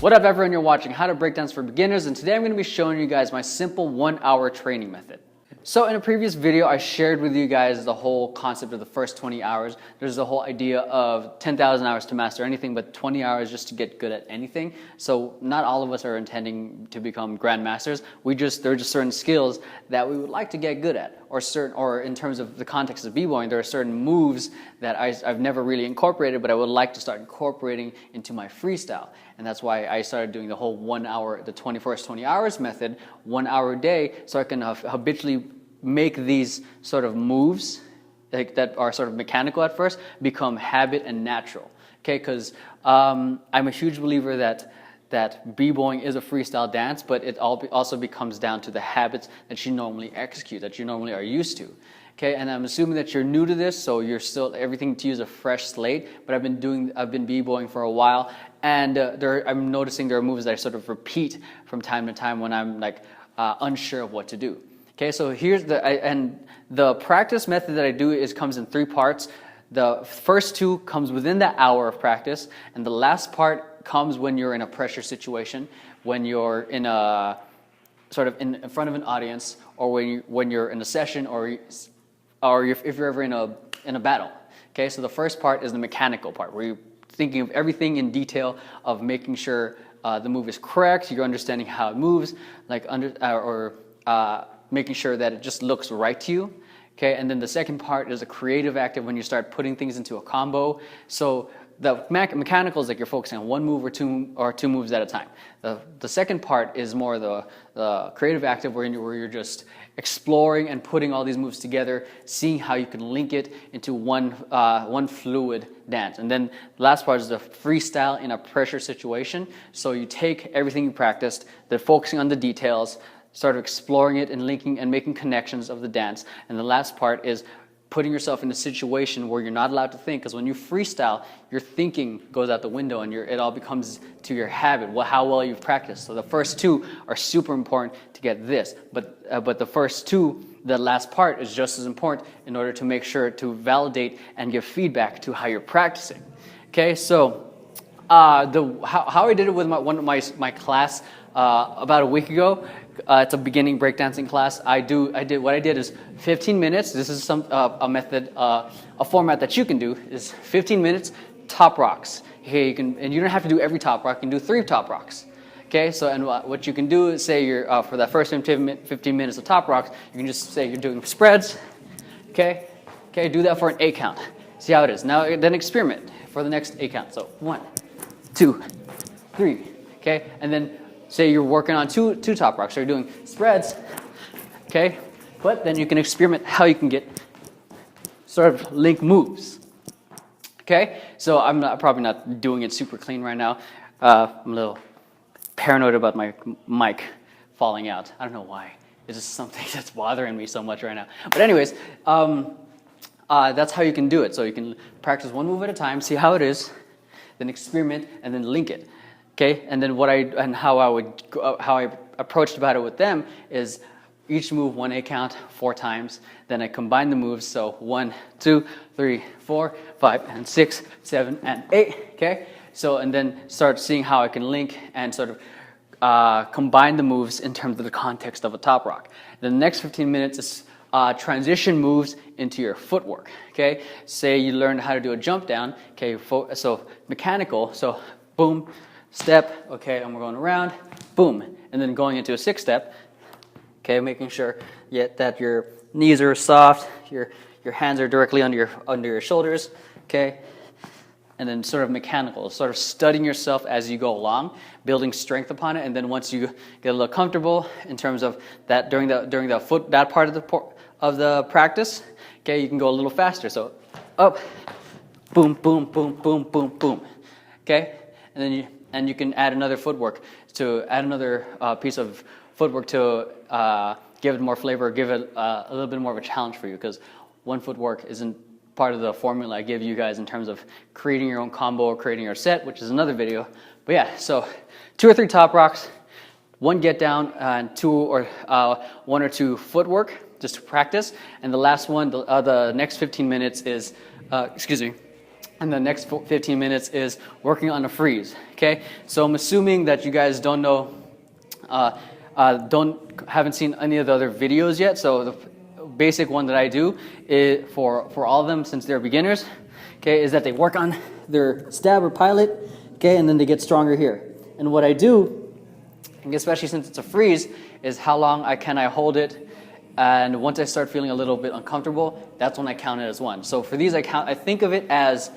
What up everyone, you're watching How to Break Dance for Beginners, and today I'm going to be showing you guys my simple 1-hour training method. So in a previous video, I shared with you guys the whole concept of the first 20 hours. There's the whole idea of 10,000 hours to master anything, but 20 hours just to get good at anything. So not all of us are intending to become grandmasters. There are just certain skills that we would like to get good at, or in terms of the context of b-boying, there are certain moves that I've never really incorporated, but I would like to start incorporating into my freestyle. And that's why I started doing the whole 1 hour, the 20 hours method, 1 hour a day, so I can habitually make these sort of moves that are sort of mechanical at first become habit and natural. Okay, because I'm a huge believer that b-boying is a freestyle dance, but it also becomes down to the habits that you normally execute, that you normally are used to. Okay, and I'm assuming that you're new to this, so you're still everything to use a fresh slate. But I've been b-boying for a while, and I'm noticing there are moves that I sort of repeat from time to time when I'm like unsure of what to do. Okay, so here's the practice method that I do comes in 3 parts. The first 2 comes within the hour of practice, and the last part comes when you're in a pressure situation, when you're in a sort of in front of an audience, or when you're in a session, or if you're ever in a battle. Okay, so the first part is the mechanical part, where you're thinking of everything in detail, of making sure the move is correct, you're understanding how it moves, like making sure that it just looks right to you. Okay, and then the second part is a creative active, when you start putting things into a combo. So the mechanical is like you're focusing on one move or two moves at a time. The second part is more the creative active, where you're just exploring and putting all these moves together, seeing how you can link it into one fluid dance. And then the last part is the freestyle in a pressure situation. So you take everything you practiced, then focusing on the details, sort of exploring it and linking and making connections of the dance. And the last part is putting yourself in a situation where you're not allowed to think, because when you freestyle, your thinking goes out the window and it all becomes to your habit, how well you've practiced. So the first 2 are super important to get this, but the first 2, the last part, is just as important in order to make sure to validate and give feedback to how you're practicing. Okay, so how I did it with one of my class about a week ago. It's a beginning breakdancing class. What I did is 15 minutes. This is a method, a format that you can do is 15 minutes top rocks. Okay, and you don't have to do every top rock. You can do 3 top rocks. Okay, so and what you can do is say you're for that first 15 minutes of top rocks, you can just say you're doing spreads. Okay, do that for an 8 count. See how it is. Now then experiment for the next 8 count. So 1, 2, 3. Okay, and then say you're working on two top rocks, so you're doing spreads, okay? But then you can experiment how you can get sort of link moves, okay? So I'm probably not doing it super clean right now. I'm a little paranoid about my mic falling out. I don't know why. It's just something that's bothering me so much right now. But anyways, that's how you can do it. So you can practice one move at a time, see how it is, then experiment, and then link it. Okay, and then how I approached about it with them is each move 1 8 count 4 times. Then I combine the moves, so 1, 2, 3, 4, 5, and 6, 7, and 8. Okay, so and then start seeing how I can link and sort of combine the moves in terms of the context of a top rock. The next 15 minutes is transition moves into your footwork. Okay, say you learned how to do a jump down. Okay, so mechanical. So boom. Step, okay, and we're going around, boom, and then going into a 6-step, okay, making sure that your knees are soft, your hands are directly under your shoulders, okay, and then sort of mechanical, sort of studying yourself as you go along, building strength upon it, and then once you get a little comfortable in terms of that during that part of the practice, okay, you can go a little faster. So up, boom, boom, boom, boom, boom, boom, okay, and you can add another piece of footwork to give it more flavor, give it a little bit more of a challenge for you, because one footwork isn't part of the formula I give you guys in terms of creating your own combo or creating your set, which is another video. But yeah, so 2 or 3 top rocks, 1 get down, and 1 or 2 footwork just to practice. And the last one, the next 15 minutes is, And the next 15 minutes is working on a freeze, okay? So I'm assuming that you guys don't know, haven't seen any of the other videos yet. So the basic one that I do is for all of them, since they're beginners, okay, is that they work on their stab or pilot, okay, and then they get stronger here. And what I do, especially since it's a freeze, is how long can I hold it. And once I start feeling a little bit uncomfortable, that's when I count it as one. So for these, I think of it as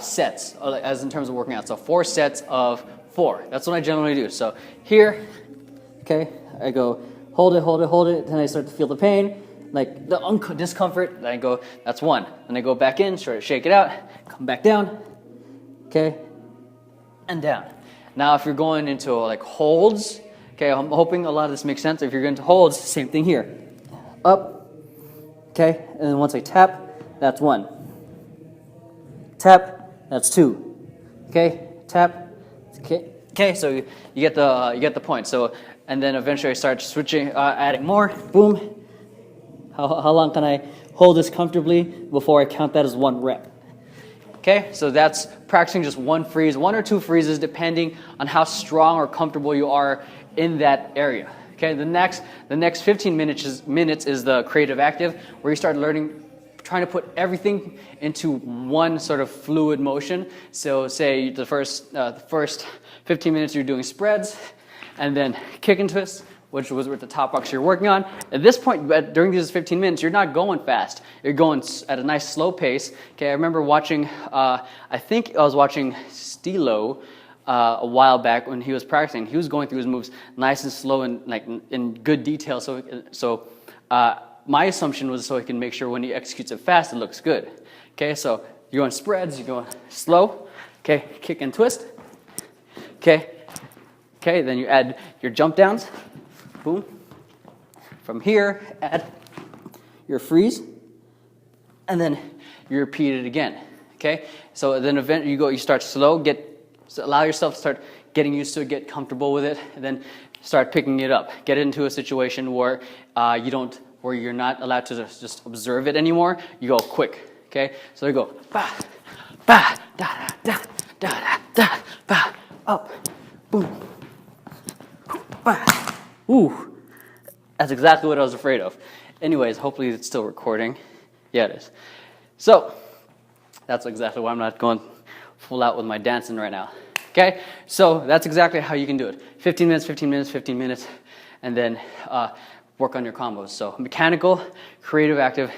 sets, as in terms of working out. So 4 sets of 4. That's what I generally do. So here, okay, I go hold it, then I start to feel the pain, like the discomfort, then I go, that's 1. Then I go back in, shake it out, come back down, okay, and down. Now if you're going into like holds, okay, I'm hoping a lot of this makes sense. If you're going to holds, same thing here. Up, okay, and then once I tap, that's 1. Tap, that's 2. Okay, tap, okay. So you get the point. So and then eventually I start switching, adding more. Boom. How long can I hold this comfortably before I count that as 1 rep? Okay, so that's practicing just 1 freeze, 1 or 2 freezes, depending on how strong or comfortable you are in that area. Okay, the next 15 minutes is the creative active, where you start learning, trying to put everything into one sort of fluid motion. So say the first 15 minutes you're doing spreads, and then kick and twist, which was with the top box you're working on. At this point, during these 15 minutes, you're not going fast. You're going at a nice slow pace. Okay, I remember watching, I think I was watching Stilo a while back when he was practicing. He was going through his moves nice and slow and like in good detail. So my assumption was so he can make sure when he executes it fast, it looks good. Okay, so you're going spreads, you're going slow. Okay, kick and twist. Okay, then you add your jump downs. Boom. From here, add your freeze, and then you repeat it again. Okay, so then eventually you start slow, allow yourself to start getting used to it, get comfortable with it, and then start picking it up. Get into a situation where you're not allowed to just observe it anymore. You go quick. Okay, so you go ba ba da da da da ba up, boom, ba. Ooh, that's exactly what I was afraid of. Anyways, hopefully it's still recording. Yeah, it is. So that's exactly why I'm not going full out with my dancing right now. Okay, so that's exactly how you can do it. 15 minutes, 15 minutes, 15 minutes, and then work on your combos. So mechanical, creative active,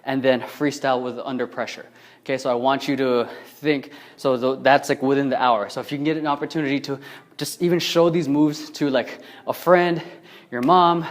and then freestyle with under pressure. Okay, so I want you to think, so that's like within the hour. So if you can get an opportunity to just even show these moves to like a friend, your mom,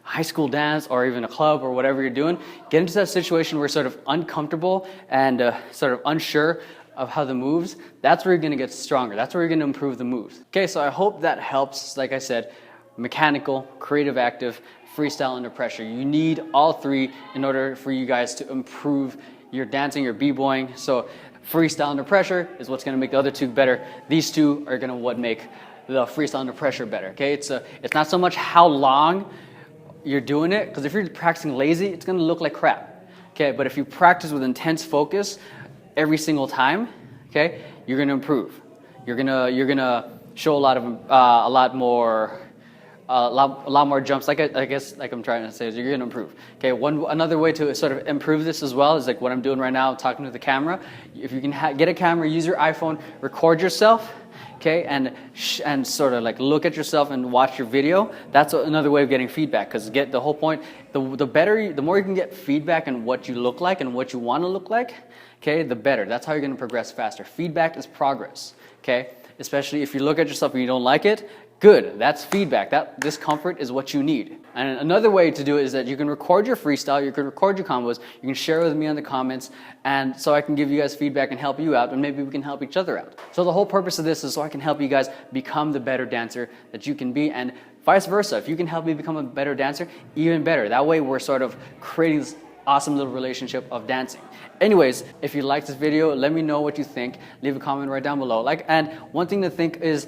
high school dance, or even a club or whatever you're doing, get into that situation where you're sort of uncomfortable and sort of unsure of how the moves, that's where you're going to get stronger. That's where you're going to improve the moves. Okay, so I hope that helps. Like I said, mechanical, creative active, freestyle under pressure. You need all 3 in order for you guys to improve your dancing, your b-boying. So freestyle under pressure is what's going to make the other 2 better. These 2 are going to what make the freestyle under pressure better. Okay, it's not so much how long you're doing it, because if you're practicing lazy, it's going to look like crap. Okay, but if you practice with intense focus every single time, okay, you're going to improve. You're gonna show a lot more jumps. I guess like I'm trying to say is you're gonna improve. Okay, another way to sort of improve this as well is like what I'm doing right now, talking to the camera. If you can get a camera, use your iPhone, record yourself. Okay, and sort of like look at yourself and watch your video. That's another way of getting feedback, because the whole point, the more you can get feedback on what you look like and what you want to look like, okay, the better. That's how you're going to progress faster. Feedback is progress. Okay, especially if you look at yourself and you don't like it. Good, that's feedback. That discomfort is what you need. And another way to do it is that you can record your freestyle, you can record your combos, you can share with me in the comments, and so I can give you guys feedback and help you out, and maybe we can help each other out. So the whole purpose of this is so I can help you guys become the better dancer that you can be, and vice versa. If you can help me become a better dancer, even better. That way we're sort of creating this awesome little relationship of dancing. Anyways, if you like this video, let me know what you think. Leave a comment right down below. And one thing to think is,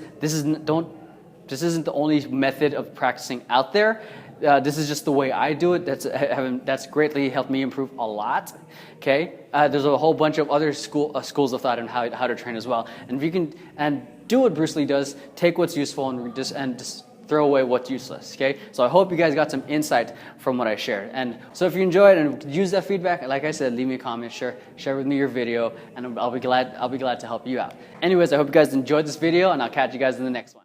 This isn't the only method of practicing out there. This is just the way I do it. That's greatly helped me improve a lot. Okay, there's a whole bunch of other schools of thought on how to train as well. And if you can do what Bruce Lee does, take what's useful and just throw away what's useless. Okay, so I hope you guys got some insight from what I shared. And so if you enjoyed and use that feedback, like I said, leave me a comment, share with me your video, and I'll be glad to help you out. Anyways, I hope you guys enjoyed this video, and I'll catch you guys in the next one.